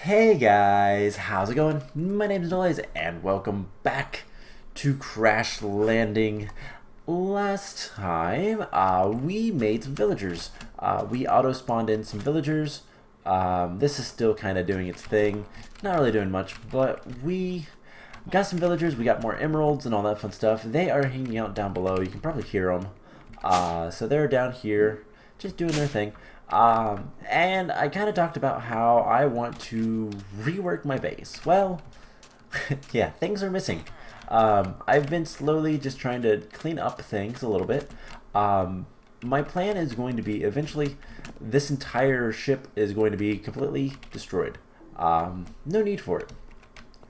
Hey guys, how's it going? My name is Delays and welcome back to Crash Landing. Last time, we made some villagers. We auto-spawned in some villagers. This is still kind of doing its thing. Not really doing much, but we got some villagers. We got more emeralds and all that fun stuff. They are hanging out down below. You can probably hear them. So they're down here, just doing their thing. And I kind of talked about how I want to rework my base. Well, yeah, things are missing. I've been slowly just trying to clean up things a little bit. My plan is going to be eventually this entire ship is going to be completely destroyed. No need for it.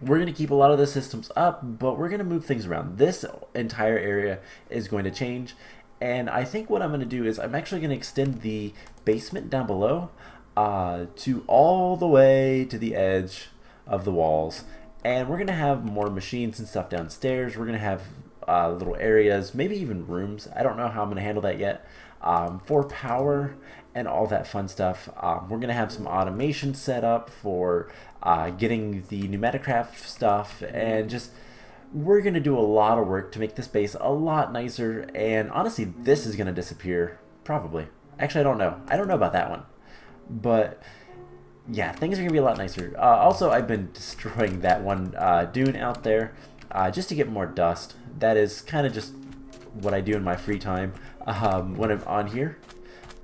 We're going to keep a lot of the systems up, but we're going to move things around. This entire area is going to change. And I think what I'm going to do is I'm actually going to extend the basement down below to all the way to the edge of the walls. And we're going to have more machines and stuff downstairs. We're going to have little areas, maybe even rooms. I don't know how I'm going to handle that yet. For power and all that fun stuff. We're going to have some automation set up for getting the Pneumaticraft stuff and just... We're going to do a lot of work to make this base a lot nicer, and honestly, this is going to disappear, probably. Actually, I don't know. I don't know about that one. But, yeah, things are going to be a lot nicer. Also, I've been destroying that one dune out there just to get more dust. That is kind of just what I do in my free time when I'm on here.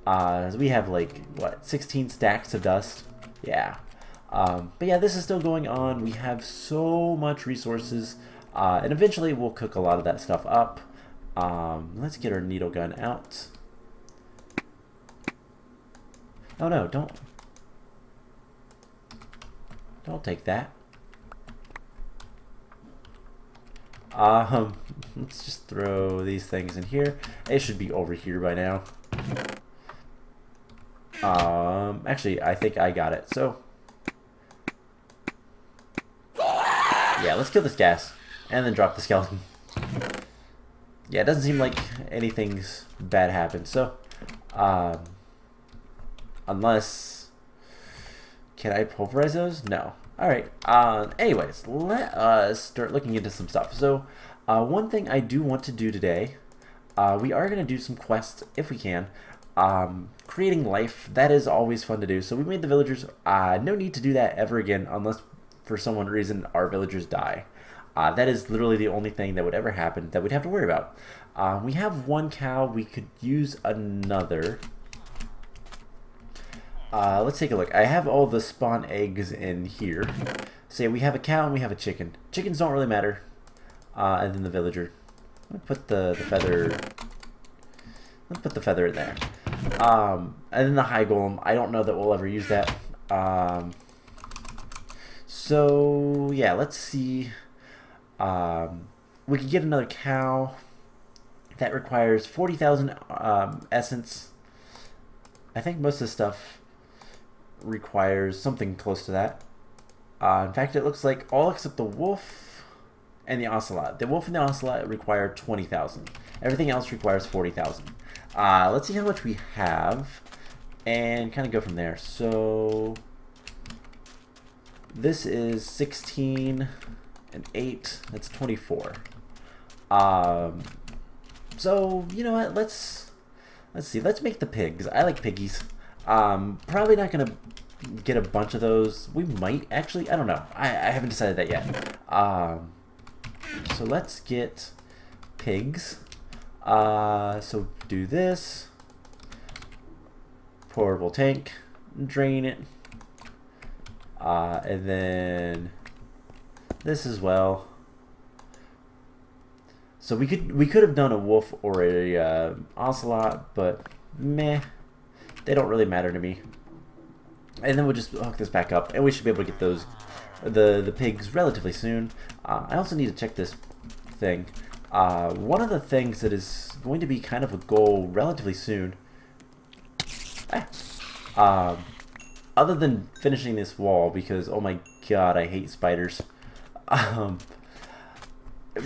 So we have, like, what, 16 stacks of dust? Yeah. But yeah, this is still going on. We have so much resources. And eventually we'll cook a lot of that stuff up. Let's get our needle gun out. Oh no, don't take that. Let's just throw these things in here. It should be over here by now. Actually, I think I got it. So, yeah, let's kill this gas. And then drop the skeleton. Yeah, it doesn't seem like anything's bad happened. So, unless... Can I pulverize those? No. Alright. Anyways, let us start looking into some stuff. So, one thing I do want to do today, we are going to do some quests if we can. Creating life, that is always fun to do. So we made the villagers. No need to do that ever again unless for some reason our villagers die. That is literally the only thing that would ever happen that we'd have to worry about. We have one cow. We could use another. Let's take a look. I have all the spawn eggs in here. So yeah, we have a cow and we have a chicken. Chickens don't really matter. And then the villager. Let's put the feather. Let's put the feather in there. And then the high golem. I don't know that we'll ever use that. So yeah, let's see. We could get another cow. That requires 40,000 essence. I think most of the stuff requires something close to that. In fact, it looks like all except the wolf and the ocelot. The wolf and the ocelot require 20,000. Everything else requires 40,000. Let's see how much we have and kind of go from there. So this is 16 and 8. That's 24. So you know what? Let's see. Let's make the pigs. I like piggies. Probably not gonna get a bunch of those. We might actually. I don't know. I haven't decided that yet. So let's get pigs. So do this. Portable tank. Drain it. And then this as well. So we could have done a wolf or a ocelot, but meh, they don't really matter to me. And then we'll just hook this back up, and we should be able to get those the pigs relatively soon. I also need to check this thing. One of the things that is going to be kind of a goal relatively soon. Other than finishing this wall, because oh my god, I hate spiders.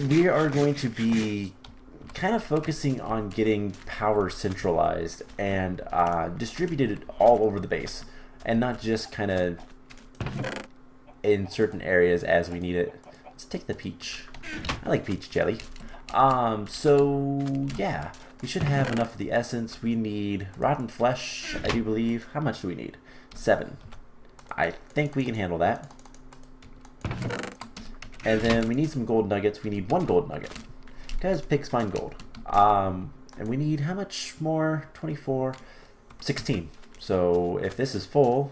We are going to be kind of focusing on getting power centralized and distributed all over the base, and not just kind of in certain areas as we need it. Let's take the peach. I like peach jelly. So yeah, we should have enough of the essence. We need rotten flesh, I do believe. How much do we need? 7. I think we can handle that. And then we need some gold nuggets. We need 1 gold nugget. Guys, pigs find gold. And we need how much more? 24, 16. So if this is full,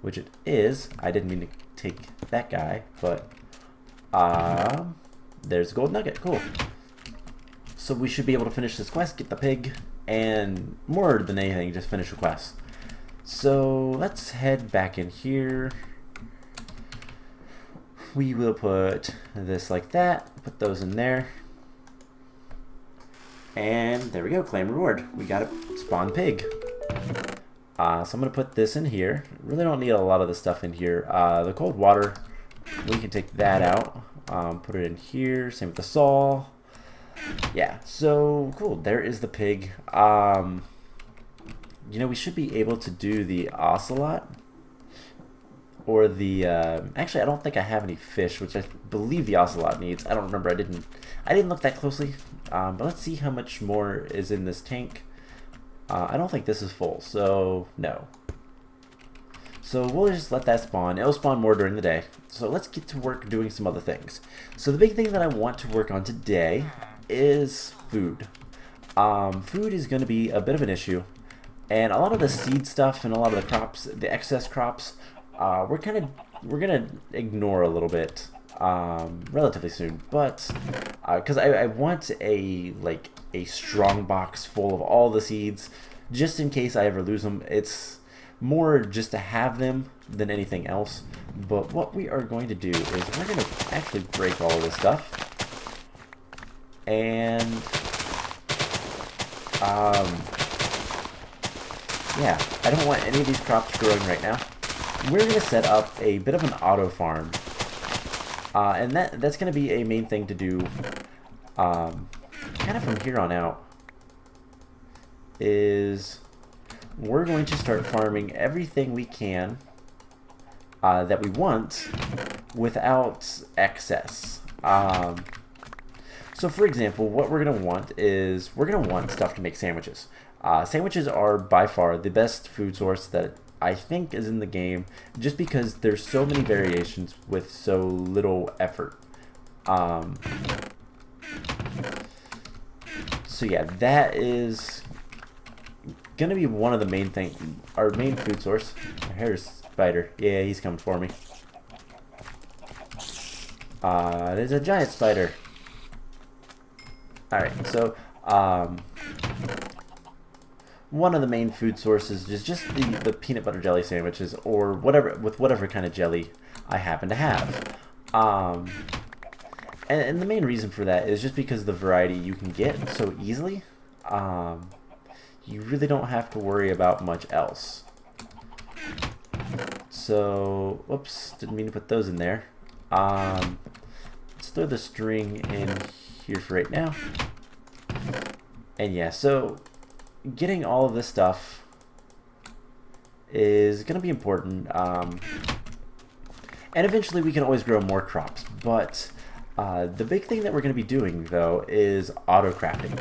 which it is, I didn't mean to take that guy, but there's a gold nugget. Cool. So we should be able to finish this quest, get the pig, and more than anything, just finish the quest. So let's head back in here. We will put this like that, put those in there. And there we go, claim reward. We got a spawn pig. So I'm going to put this in here. Really don't need a lot of the stuff in here. The cold water, we can take that out. Put it in here, same with the saw. Yeah, so cool, there is the pig. You know, we should be able to do the ocelot. Or the, actually I don't think I have any fish, which I believe the ocelot needs. I don't remember, I didn't look that closely. But let's see how much more is in this tank. I don't think this is full, so no. So we'll just let that spawn. It'll spawn more during the day. So let's get to work doing some other things. So the big thing that I want to work on today is food. Food is going to be a bit of an issue. And a lot of the seed stuff and a lot of the crops, the excess crops, we're gonna ignore a little bit relatively soon, but because I want a strong box full of all the seeds just in case I ever lose them. It's more just to have them than anything else. But what we are going to do is we're going to actually break all of this stuff, and yeah, I don't want any of these crops growing right now. We're going to set up a bit of an auto farm. And that's going to be a main thing to do kind of from here on out. Is we're going to start farming everything we can that we want without excess. So for example, what we're going to want is we're going to want stuff to make sandwiches. Sandwiches are by far the best food source that I think is in the game, just because there's so many variations with so little effort. So yeah, that is gonna be one of the main things, our main food source. Here's spider. Yeah, he's coming for me. There's a giant spider. Alright, so one of the main food sources is just the peanut butter jelly sandwiches, or whatever, with whatever kind of jelly I happen to have. And the main reason for that is just because the variety you can get so easily. You really don't have to worry about much else. So, whoops, didn't mean to put those in there. Let's throw the string in here for right now. And yeah, so getting all of this stuff is going to be important. And eventually we can always grow more crops. But the big thing that we're going to be doing, though, is auto crafting.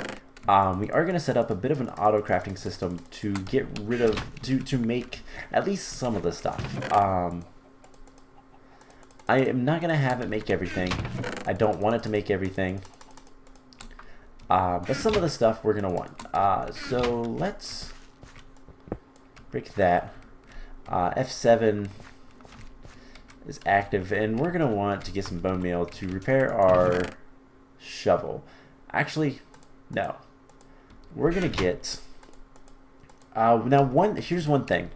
We are going to set up a bit of an auto crafting system to get rid of, to make at least some of the stuff. I am not going to have it make everything. I don't want it to make everything. But some of the stuff we're going to want. So let's break that. F7 is active, and we're going to want to get some bone meal to repair our shovel. Actually, no. We're going to get... here's one thing.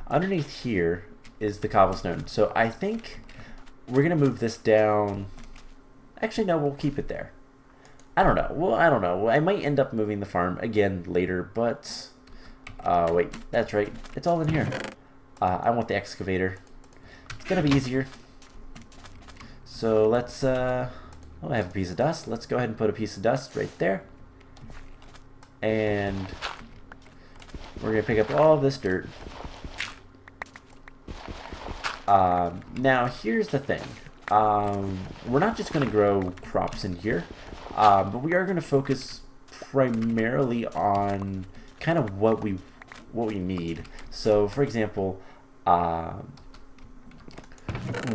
Underneath here is the cobblestone. So I think we're going to move this down. Actually, no, we'll keep it there. I don't know. Well, I don't know. I might end up moving the farm again later, but... wait, that's right. It's all in here. I want the excavator. It's going to be easier. So let's... I have a piece of dust. Let's go ahead and put a piece of dust right there. And we're going to pick up all of this dirt. Now, here's the thing. We're not just going to grow crops in here, but we are going to focus primarily on kind of what we need. So, for example,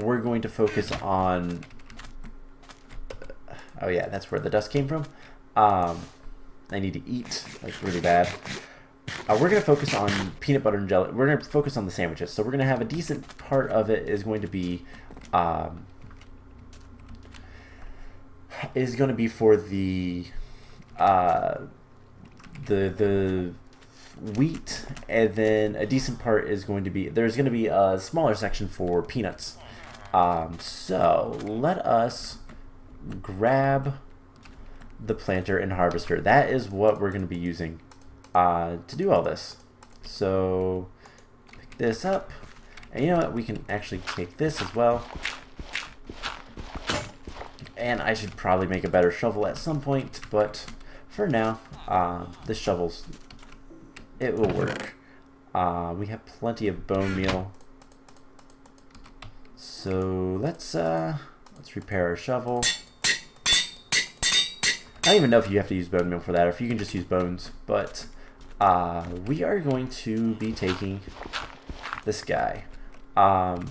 we're going to focus on. Oh yeah, that's where the dust came from. I need to eat like really bad. We're going to focus on peanut butter and jelly. We're going to focus on the sandwiches. So we're going to have a decent part of it is going to be for the wheat, and then a decent part is going to be there's going to be a smaller section for peanuts. So let us grab the planter and harvester. That is what we're going to be using to do all this. So pick this up, and you know what, we can actually take this as well, and I should probably make a better shovel at some point, but for now this shovel's it will work. We have plenty of bone meal, so let's repair our shovel. I don't even know if you have to use bone meal for that, or if you can just use bones, but we are going to be taking this guy. And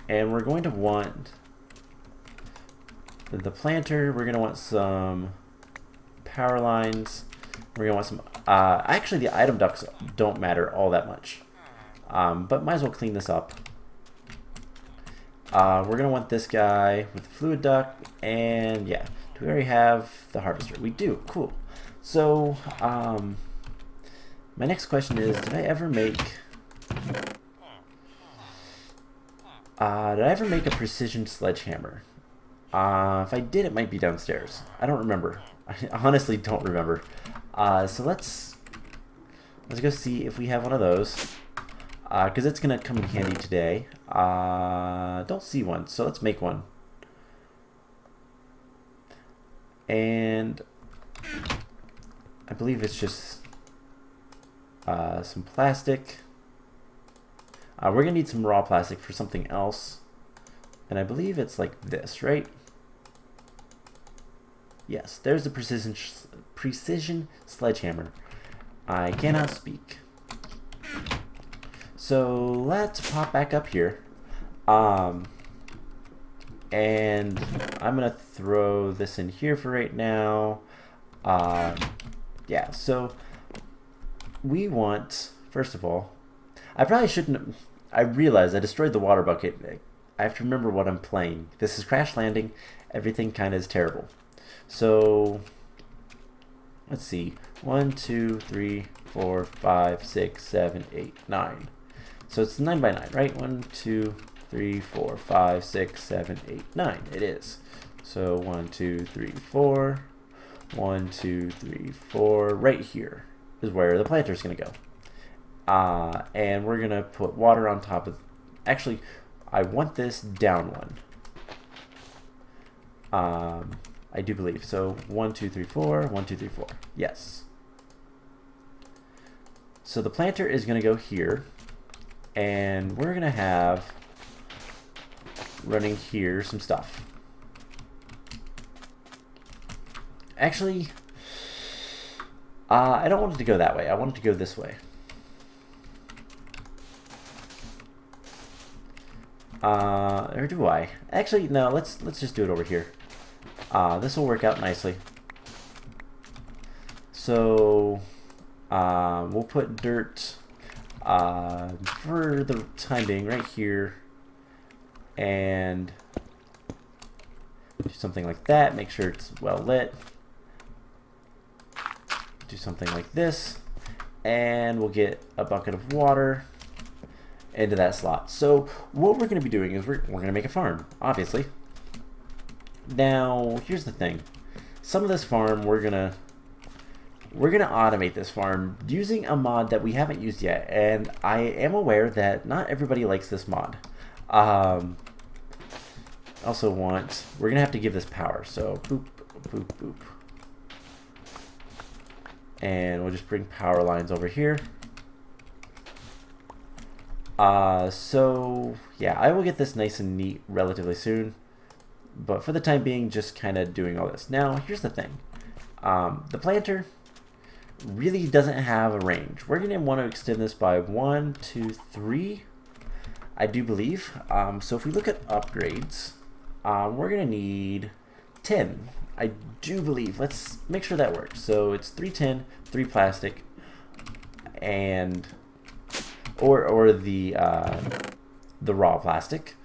we're going to want the planter, we're going to want some power lines, we're going to want some, actually the item ducts don't matter all that much, but might as well clean this up. We're going to want this guy with the fluid duct, and yeah, do we already have the harvester? We do, cool. So, my next question is, did I ever make a precision sledgehammer? If I did, it might be downstairs. I don't remember. I honestly don't remember. So let's go see if we have one of those, because it's gonna come in handy today. Don't see one, so let's make one. And I believe it's just some plastic. We're gonna need some raw plastic for something else, and I believe it's like this, right? Yes, there's the precision sledgehammer. I cannot speak. So let's pop back up here, and I'm gonna throw this in here for right now. Yeah, so we want, first of all, I probably shouldn't. I realized I destroyed the water bucket. I have to remember what I'm playing. This is Crash Landing. Everything kind of is terrible. So let's see. 1, 2, 3, 4, 5, 6, 7, 8, 9. So it's 9 by 9, right? 1, 2, 3, 4, 5, 6, 7, 8, 9. It is. So 1, 2, 3, 4. 1, 2, 3, 4. Right here is where the planter is going to go. And we're going to put water on top of... Actually, I want this down one. I do believe. So 1, 2, 3, 4. 1, 2, 3, 4. Yes. So the planter is going to go here. And we're going to have running here some stuff. Actually, I don't want it to go that way. I want it to go this way. Or do I? Actually, no, let's just do it over here. This will work out nicely. So, we'll put dirt, for the time being right here, and do something like that. Make sure it's well lit. Do something like this, and we'll get a bucket of water into that slot. So what we're going to be doing is we're going to make a farm, obviously. Now, here's the thing. Some of this farm we're gonna automate this farm using a mod that we haven't used yet, and I am aware that not everybody likes this mod. Also we're gonna have to give this power, so boop, boop, boop. And we'll just bring power lines over here. So yeah, I will get this nice and neat relatively soon. But for the time being, just kind of doing all this. Now, here's the thing. The planter really doesn't have a range. We're going to want to extend this by 1, 2, 3, I do believe. So if we look at upgrades, we're going to need 10. I do believe. Let's make sure that works. So it's 3 tin, 3 plastic, and or the raw plastic.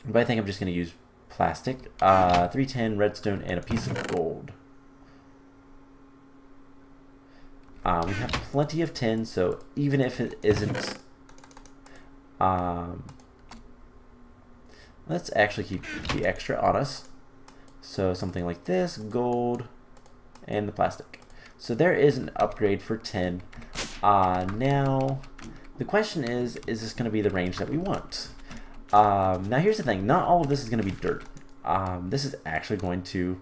But I think I'm just going to use plastic. 310 redstone and a piece of gold. We have plenty of tin, so even if it isn't, let's actually keep the extra on us. So something like this, gold, and the plastic. So there is an upgrade for tin. Now, the question is this going to be the range that we want? Now here's the thing, not all of this is going to be dirt. This is actually going to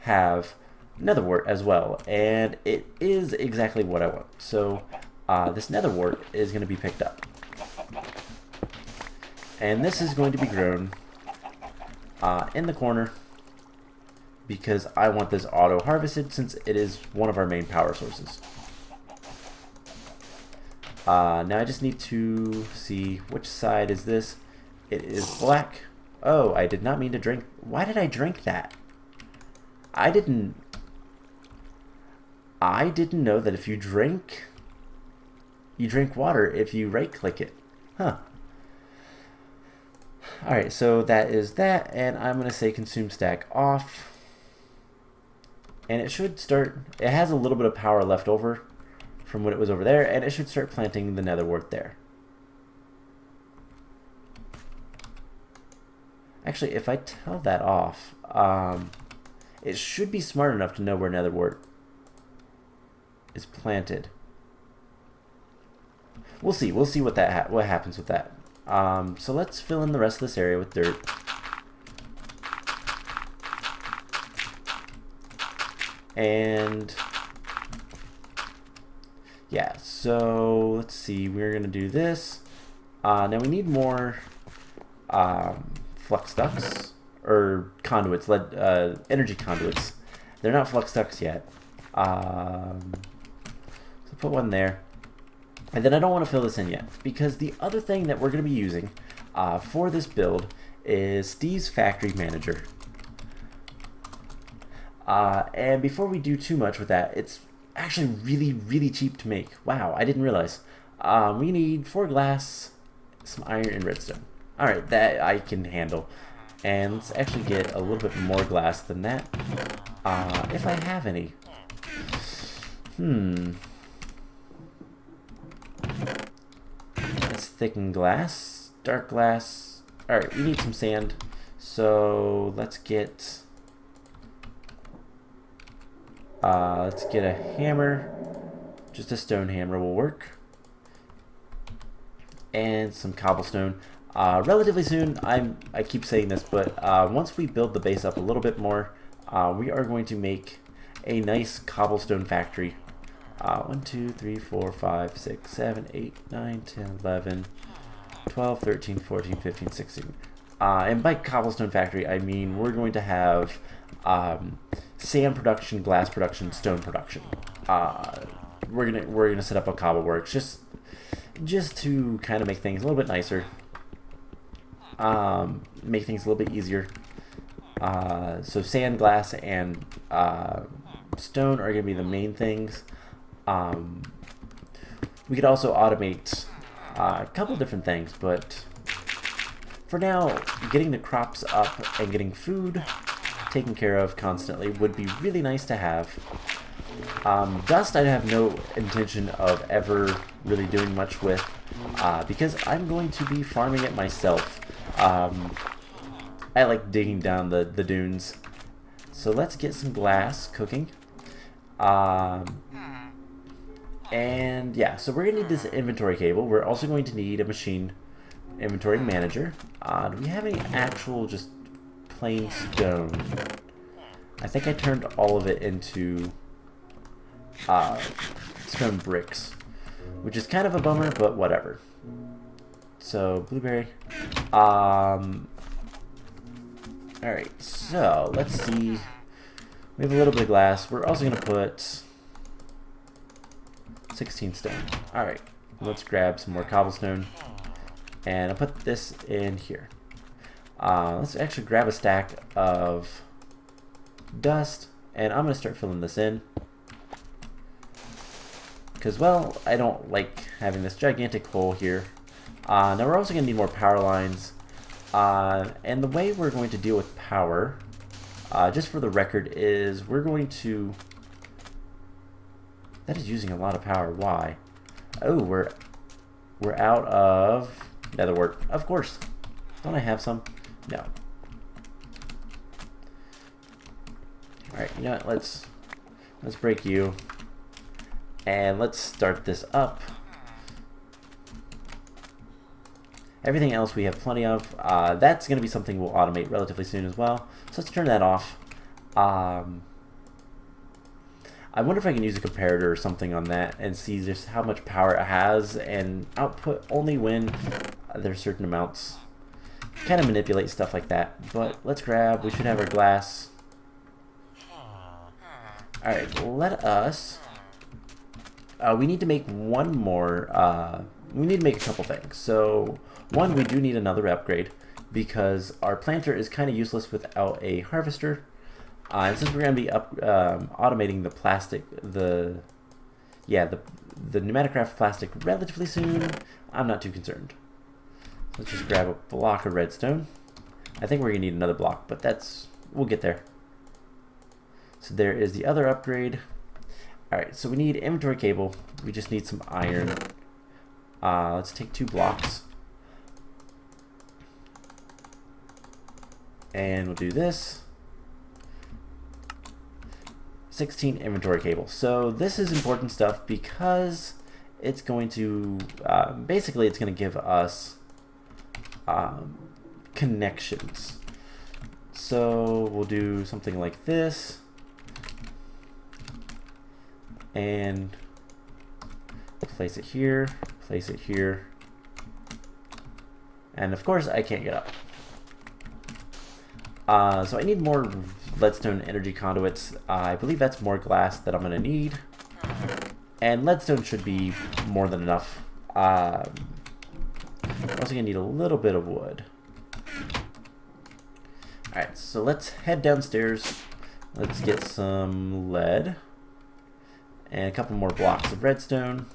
have nether wart as well, and it is exactly what I want. So this nether wart is going to be picked up. And this is going to be grown in the corner because I want this auto harvested since it is one of our main power sources. Now I just need to see which side is this. It is black. Oh, I did not mean to drink. Why did I drink that? I didn't know that if you drink water if you right click it. Huh. Alright, so that is that, and I'm going to say consume stack off. And it should start, it has a little bit of power left over from when it was over there, and it should start planting the nether wart there. Actually, if I tell that off, it should be smart enough to know where nether wart is planted. We'll see what what happens with that. So let's fill in the rest of this area with dirt. And yeah, so let's see, we're gonna do this. Now we need more flux ducts or conduits, energy conduits. They're not flux ducts yet. So put one there. And then I don't want to fill this in yet, because the other thing that we're going to be using for this build is Steve's Factory Manager. And before we do too much with that, it's actually really, really cheap to make. Wow, I didn't realize. We need 4 glass, some iron, and redstone. Alright, that I can handle. And let's actually get a little bit more glass than that, if I have any. Let's thicken glass, dark glass. Alright, we need some sand. So let's get a hammer. Just a stone hammer will work. And some cobblestone. Relatively soon, I keep saying this, but once we build the base up a little bit more, we are going to make a nice cobblestone factory. 1, 2, 3, 4, 5, 6, 7, 8, 9, 10, 11, 12, 13, 14, 15, 16. And by cobblestone factory, I mean we're going to have sand production, glass production, stone production. We're gonna set up a cobble works just to kind of make things a little bit nicer, make things a little bit easier. So sand, glass, and stone are gonna be the main things. We could also automate a couple different things, but for now, getting the crops up and getting food taken care of constantly would be really nice to have. Dust I have no intention of ever really doing much with, because I'm going to be farming it myself. I like digging down the dunes. So let's get some glass cooking. And yeah, so we're going to need this inventory cable. We're also going to need a machine inventory manager. Do we have any actual just plain stone? I think I turned all of it into stone bricks. which is kind of a bummer, but whatever. So, blueberry. Alright, so let's see. We have a little bit of glass. We're also going to put 16 stone. Alright, let's grab some more cobblestone. And I'll put this in here. Let's actually grab a stack of dust, and I'm going to start filling this in. Because, well, I don't like having this gigantic hole here. Now we're also going to need more power lines. And the way we're going to deal with power, just for the record, is we're going to... That is using a lot of power. Why? Oh, we're out of nether wart. Of course. Don't I have some? No. Alright, you know what? Let's break you. And let's start this up. Everything else we have plenty of. That's going to be something we'll automate relatively soon as well. So let's turn that off. I wonder if I can use a comparator or something on that and see just how much power it has and output only when there's certain amounts. Kind of manipulate stuff like that. But let's grab, we should have our glass. Alright, let us... we need to make one more, we need to make a couple things. So, one, we do need another upgrade because our planter is kind of useless without a harvester. And since we're going to be automating the plastic, the pneumatic plastic relatively soon, I'm not too concerned. Let's just grab a block of redstone. I think we're going to need another block, but we'll get there. So there is the other upgrade. Alright, so we need inventory cable. We just need some iron. Let's take 2 blocks. And we'll do this. 16 inventory cable. So this is important stuff because it's going to, basically it's going to give us connections. So we'll do something like this. And place it here, place it here. And of course I can't get up. So I need more leadstone energy conduits. I believe that's more glass that I'm going to need. And leadstone should be more than enough. We're also going to need a little bit of wood. Alright, so let's head downstairs. Let's get some lead. And a couple more blocks of redstone.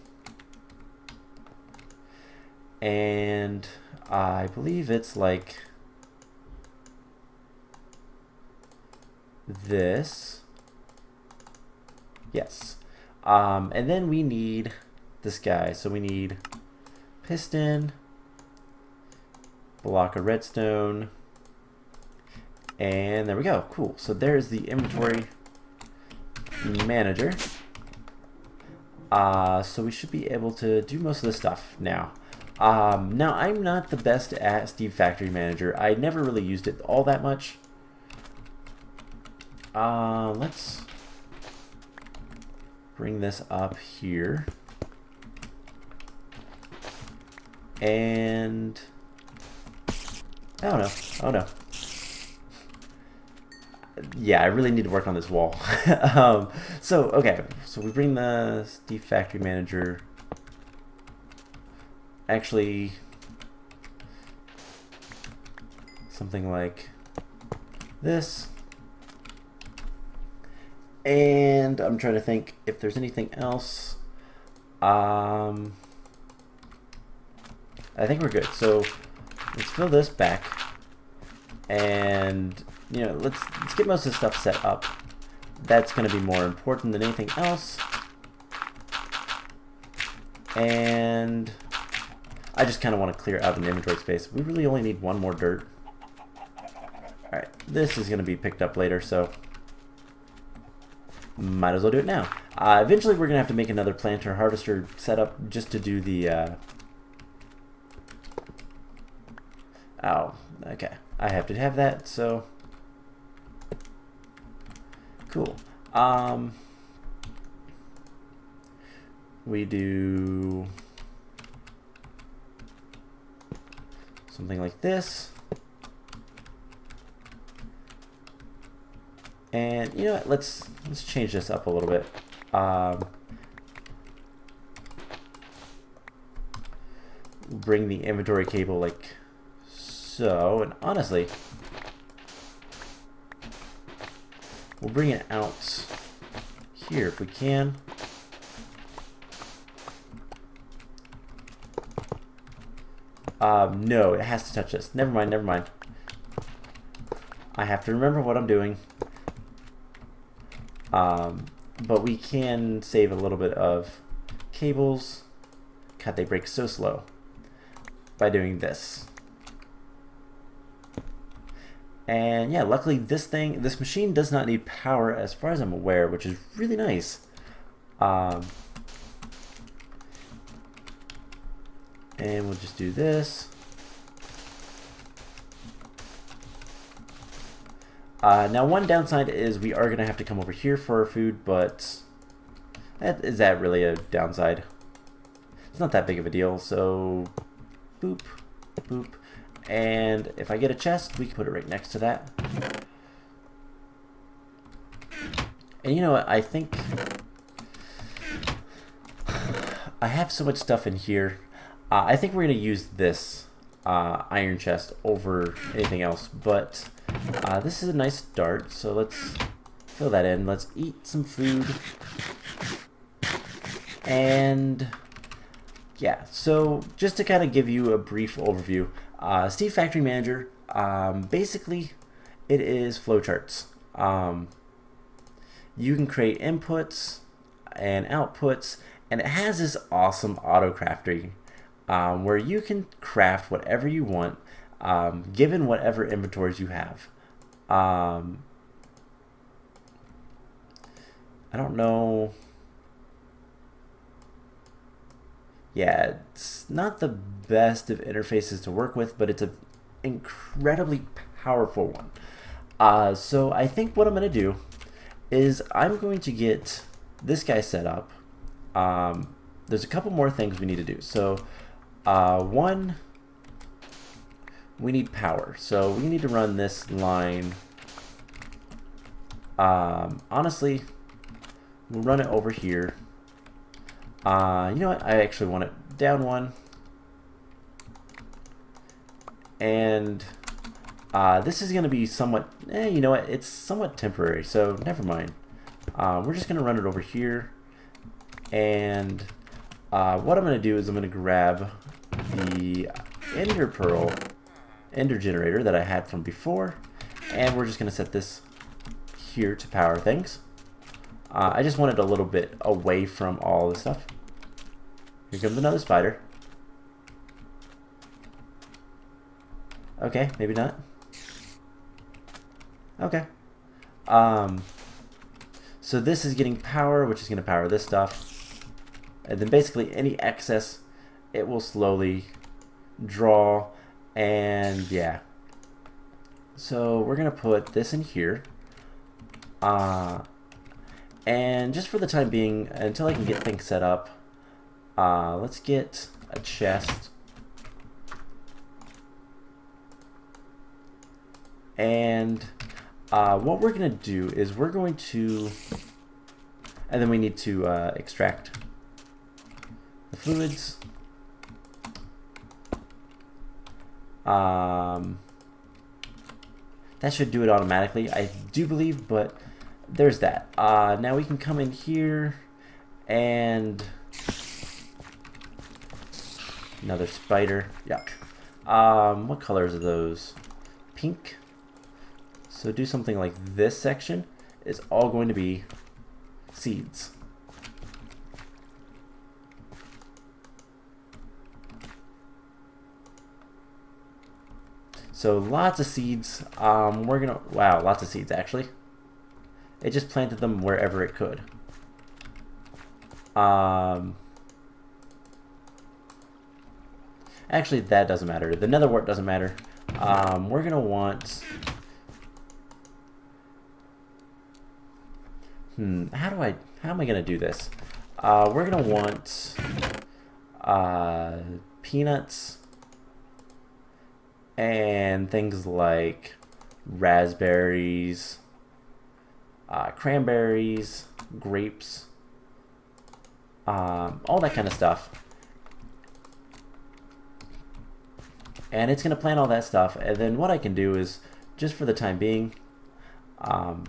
And I believe it's like this. Yes. And then we need this guy. So we need piston, block of redstone, and there we go. Cool. So there's the inventory manager. So we should be able to do most of this stuff now. Now, I'm not the best at Steve Factory Manager. I never really used it all that much. Let's bring this up here. And... oh no. Oh no. Yeah, I really need to work on this wall. Okay, so we bring the Steve Factory Manager. Actually, something like this. And I'm trying to think if there's anything else. I think we're good. So let's fill this back. And you know, let's get most of the stuff set up. That's going to be more important than anything else. And I just kind of want to clear out an inventory space. We really only need one more dirt. Alright, this is going to be picked up later, so might as well do it now. Eventually we're going to have to make another planter harvester setup just to do the... Oh, okay. I have to have that, so... Cool. we do something like this. And you know what? Let's change this up a little bit. Bring the inventory cable like so, and honestly, we'll bring it out here if we can. No, it has to touch this. Never mind, never mind. I have to remember what I'm doing. But we can save a little bit of cables. God, they break so slow by doing this. And yeah, luckily this machine does not need power as far as I'm aware, which is really nice. And we'll just do this. Now one downside is we are going to have to come over here for our food, but is that really a downside? It's not that big of a deal, so boop, boop. And if I get a chest, we can put it right next to that. And you know what, I think I have so much stuff in here. I think we're going to use this iron chest over anything else, but this is a nice start, so let's fill that in. Let's eat some food. And yeah, so just to kind of give you a brief overview, Steve Factory Manager, basically it is flowcharts. You can create inputs and outputs, and it has this awesome auto crafting where you can craft whatever you want given whatever inventories you have. I don't know. Yeah, it's not the best of interfaces to work with, but it's an incredibly powerful one. So I think what I'm going to do is I'm going to get this guy set up. There's a couple more things we need to do. So one, we need power. So we need to run this line. Honestly, we'll run it over here. You know what? I actually want it down one. And this is going to be somewhat, you know what? It's somewhat temporary, so never mind. We're just going to run it over here. And what I'm going to do is I'm going to grab the Ender generator that I had from before. And we're just going to set this here to power things. I just want it a little bit away from all this stuff. Here comes another spider. Okay, maybe not. Okay. So this is getting power, which is going to power this stuff. And then basically any excess, it will slowly draw. And yeah. So we're going to put this in here. And just for the time being, until I can get things set up, let's get a chest. And what we're going to do is we're going to, and then we need to extract the fluids. That should do it automatically, I do believe, but there's that. Now we can come in here and another spider. Yuck. What colors are those? Pink. So do something like this section is all going to be seeds. So lots of seeds. We're gonna, wow, lots of seeds actually. It just planted them wherever it could. Actually, that doesn't matter. The nether wart doesn't matter. We're gonna want. How am I gonna do this? we're going to want peanuts and things like raspberries, cranberries, grapes, all that kind of stuff. And it's going to plant all that stuff, and then what I can do is, just for the time being, I'm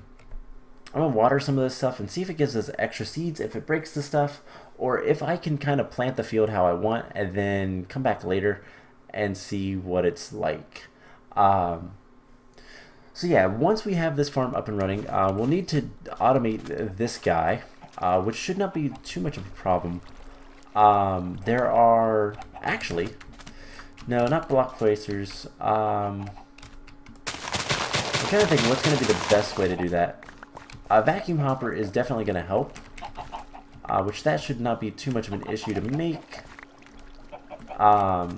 going to water some of this stuff and see if it gives us extra seeds, if it breaks the stuff, or if I can kind of plant the field how I want and then come back later and see what it's like. So yeah, once we have this farm up and running, we'll need to automate this guy, which should not be too much of a problem. There are actually, no, not block placers. I'm trying to think what's going to be the best way to do that. A vacuum hopper is definitely going to help, which that should not be too much of an issue to make. But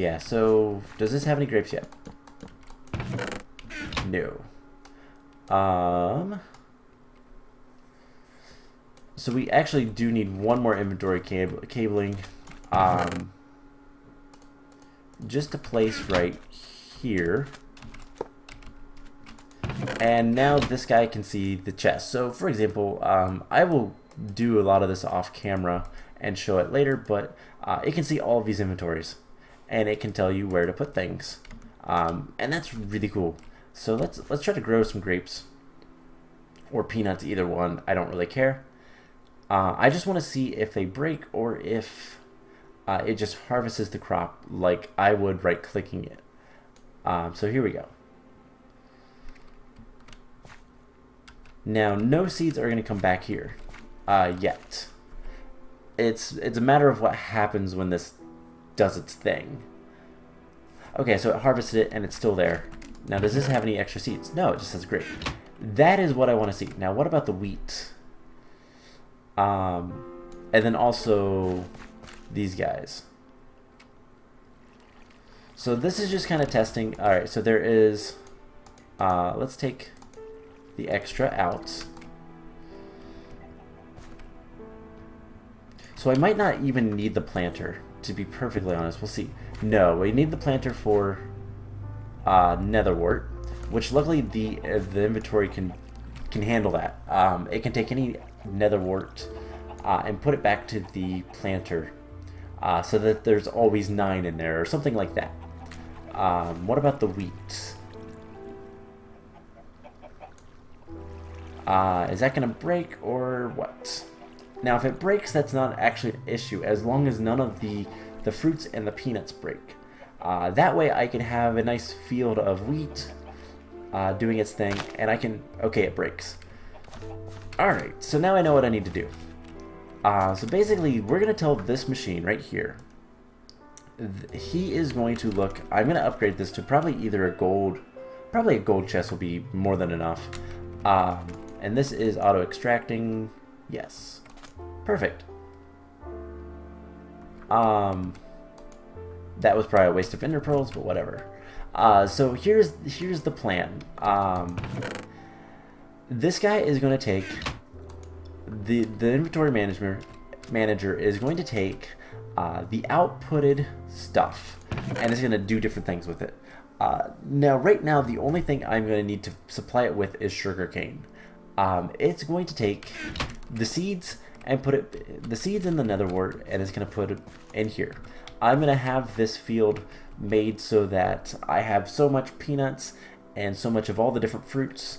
yeah, so does this have any grapes yet? No. So we actually do need one more inventory cabling, just to place right here. And now this guy can see the chest. So for example, I will do a lot of this off camera and show it later, but it can see all of these inventories and it can tell you where to put things. And that's really cool. So let's try to grow some grapes or peanuts, either one. I don't really care. I just want to see if they break or if it just harvests the crop like I would right clicking it. So here we go. Now no seeds are going to come back here yet. It's a matter of what happens when this does its thing. Okay, so it harvested it and it's still there. Now does this have any extra seeds? No, it just says grape. That is what I want to see. Now what about the wheat? And then also these guys. So this is just kind of testing. Alright, so there is, let's take the extra out. So I might not even need the planter, to be perfectly honest. We'll see. No, we need the planter for netherwort, which luckily the inventory can handle that. It can take any netherwort and put it back to the planter, so that there's always 9 in there or something like that. What about the wheat? Is that going to break or what? Now if it breaks, that's not actually an issue, as long as none of the fruits and the peanuts break. That way I can have a nice field of wheat doing its thing, and I can... Okay, it breaks. Alright, so now I know what I need to do. So basically, we're going to tell this machine right here, he is going to look... I'm going to upgrade this to probably either a gold... Probably a gold chest will be more than enough. And this is auto-extracting. Yes. Perfect. That was probably a waste of ender pearls, but whatever. So here's the plan. This guy is going to take the inventory manager is going to take the outputted stuff and is going to do different things with it. Now, right now, the only thing I'm going to need to supply it with is sugarcane. It's going to take the seeds and put the seeds in the netherwort, and it's going to put it in here. I'm going to have this field made so that I have so much peanuts and so much of all the different fruits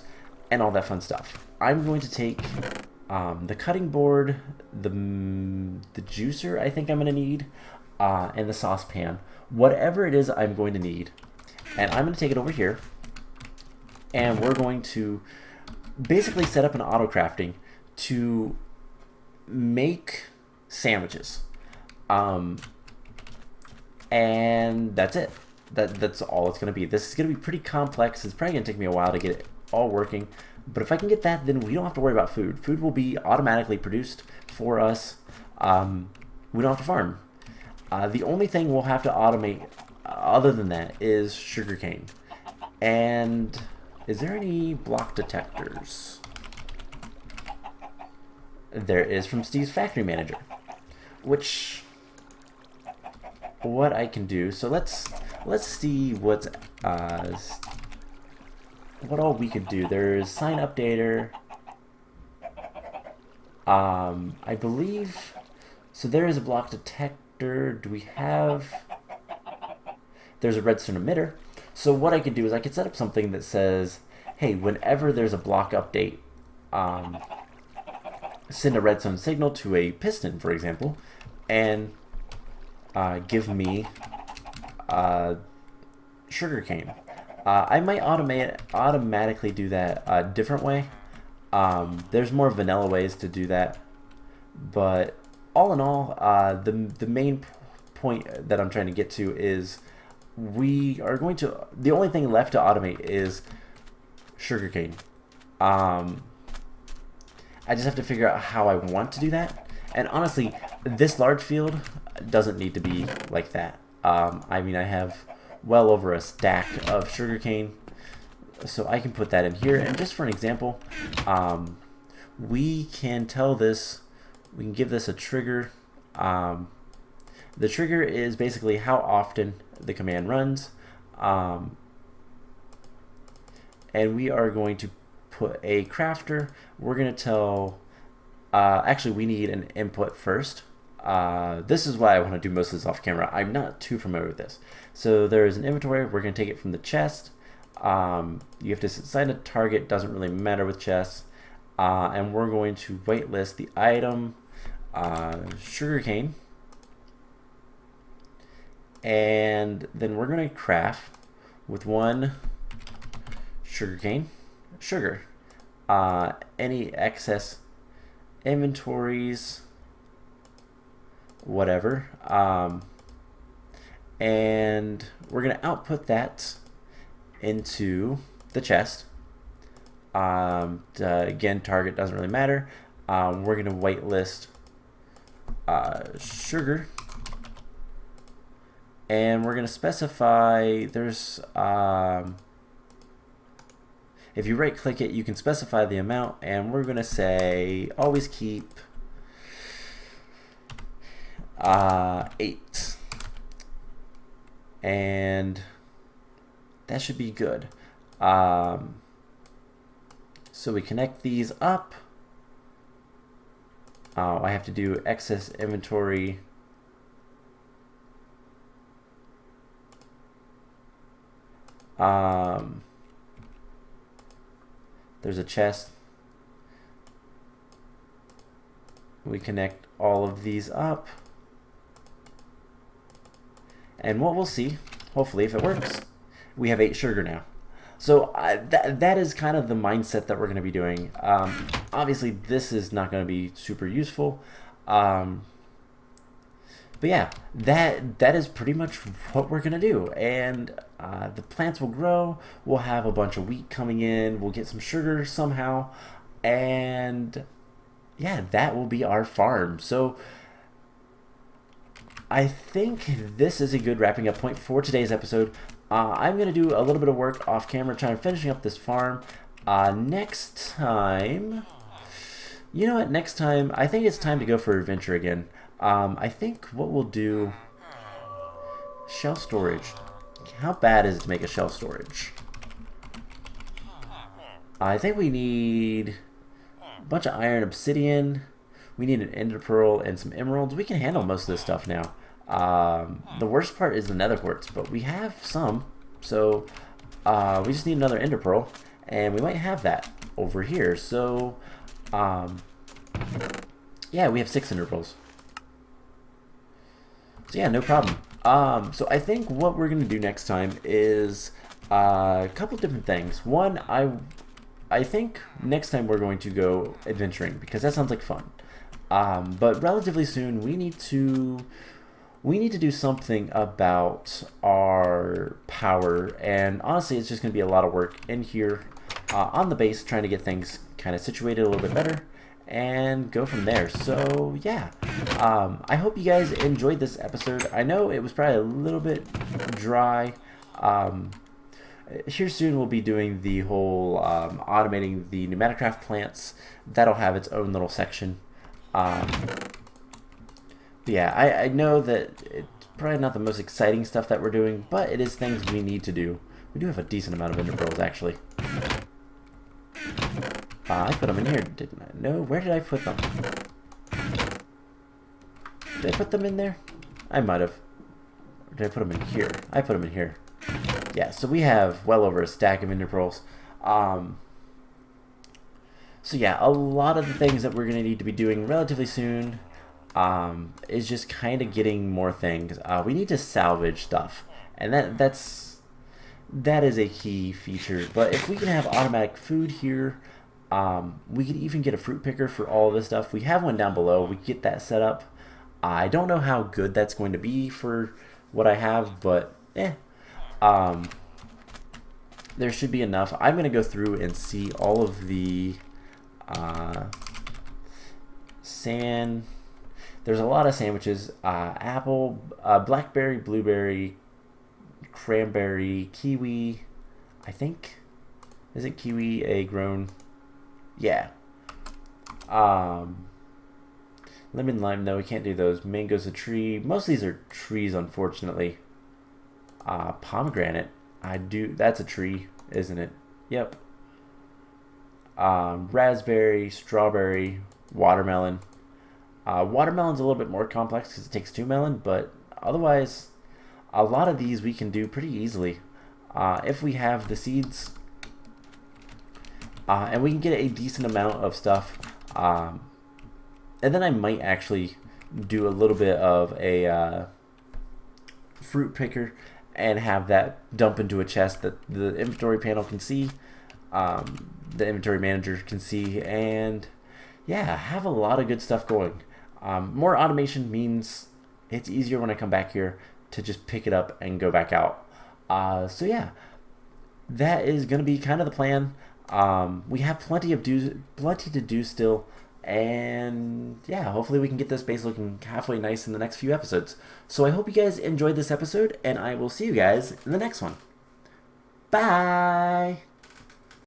and all that fun stuff. I'm going to take the cutting board, the juicer I think I'm going to need, and the saucepan. Whatever it is I'm going to need. And I'm going to take it over here, and we're going to basically set up an auto crafting to make sandwiches. And that's it. That's all it's going to be. This is going to be pretty complex. It's probably going to take me a while to get it all working. But if I can get that, then we don't have to worry about food. Food will be automatically produced for us. We don't have to farm. The only thing we'll have to automate other than that is sugarcane. And is there any block detectors? there is from Steve's Factory Manager, which what I can do. So let's see what all we could do. There's sign updater. I believe so. There is a block detector. Do we have? There's a redstone emitter. So what I could do is I could set up something that says, hey, whenever there's a block update, send a redstone signal to a piston, for example, and give me sugarcane. I might automatically do that a different way. There's more vanilla ways to do that, but all in all, the main point that I'm trying to get to is we are going to, the only thing left to automate is sugarcane. I just have to figure out how I want to do that, and honestly, this large field doesn't need to be like that. I mean, I have well over a stack of sugarcane, so I can put that in here. And just for an example, we can tell this, we can give this a trigger. The trigger is basically how often the command runs, and we are going to put a crafter. We're going to tell, actually we need an input first. This is why I want to do most of this off camera. I'm not too familiar with this. So there is an inventory. We're going to take it from the chest. You have to assign a target. Doesn't really matter with chests. And we're going to whitelist the item sugarcane. And then we're going to craft with one sugarcane, sugar. Any excess inventories, whatever. And we're going to output that into the chest. Again, target doesn't really matter. We're going to whitelist sugar. And we're going to specify, there's, if you right click it, you can specify the amount, and we're going to say always keep 8. And that should be good. So we connect these up. I have to do excess inventory. There's a chest. We connect all of these up. And what we'll see, hopefully if it works, we have 8 sugar now. So that is kind of the mindset that we're going to be doing. Obviously this is not going to be super useful. But yeah, that is pretty much what we're going to do. And the plants will grow. We'll have a bunch of wheat coming in. We'll get some sugar somehow. And yeah, that will be our farm. So I think this is a good wrapping up point for today's episode. I'm going to do a little bit of work off camera trying to finishing up this farm. Next time, you know what, next time, I think it's time to go for adventure again. I think what we'll do, shelf storage. How bad is it to make a shelf storage? I think we need a bunch of iron obsidian. We need an ender pearl and some emeralds. We can handle most of this stuff now. The worst part is the nether quartz, but we have some. So we just need another ender pearl, and we might have that over here. So yeah, we have 6 ender pearls. So yeah, no problem. So I think what we're gonna do next time is a couple different things. One, I think next time we're going to go adventuring, because that sounds like fun. But relatively soon we need to do something about our power, and honestly it's just going to be a lot of work in here on the base, trying to get things kind of situated a little bit better and go from there. So yeah, I hope you guys enjoyed this episode. I know it was probably a little bit dry. Here soon we'll be doing the whole automating the pneumaticraft plants. That'll have its own little section. Um, but yeah, I know that it's probably not the most exciting stuff that we're doing, but it is things we need to do. We do have a decent amount of ender pearls, actually. I put them in here, didn't I? No, where did I put them? Did I put them in there? I might have. Or did I put them in here? I put them in here. Yeah, so we have well over a stack of ender pearls. So yeah, a lot of the things that we're going to need to be doing relatively soon is just kind of getting more things. We need to salvage stuff, and that is a key feature. But if we can have automatic food here, we could even get a fruit picker for all of this stuff. We have one down below. We get that set up. I don't know how good that's going to be for what I have, but there should be enough. I'm going to go through and see all of the sand. There's a lot of sandwiches. Apple, blackberry, blueberry, cranberry, kiwi. I think. Is it kiwi a grown? Yeah. Lemon lime, no, we can't do those. Mango's a tree. Most of these are trees, unfortunately. Pomegranate. That's a tree, isn't it? Yep. Raspberry, strawberry, watermelon. Watermelon's a little bit more complex because it takes 2 melon, but otherwise, a lot of these we can do pretty easily. If we have the seeds, and we can get a decent amount of stuff. And then I might actually do a little bit of a fruit picker and have that dump into a chest that the inventory panel can see, the inventory manager can see, and yeah, have a lot of good stuff going. More automation means it's easier when I come back here to just pick it up and go back out. So yeah, that is going to be kind of the plan. We have plenty to do still. And yeah, hopefully we can get this base looking halfway nice in the next few episodes. So I hope you guys enjoyed this episode, and I will see you guys in the next one. Bye!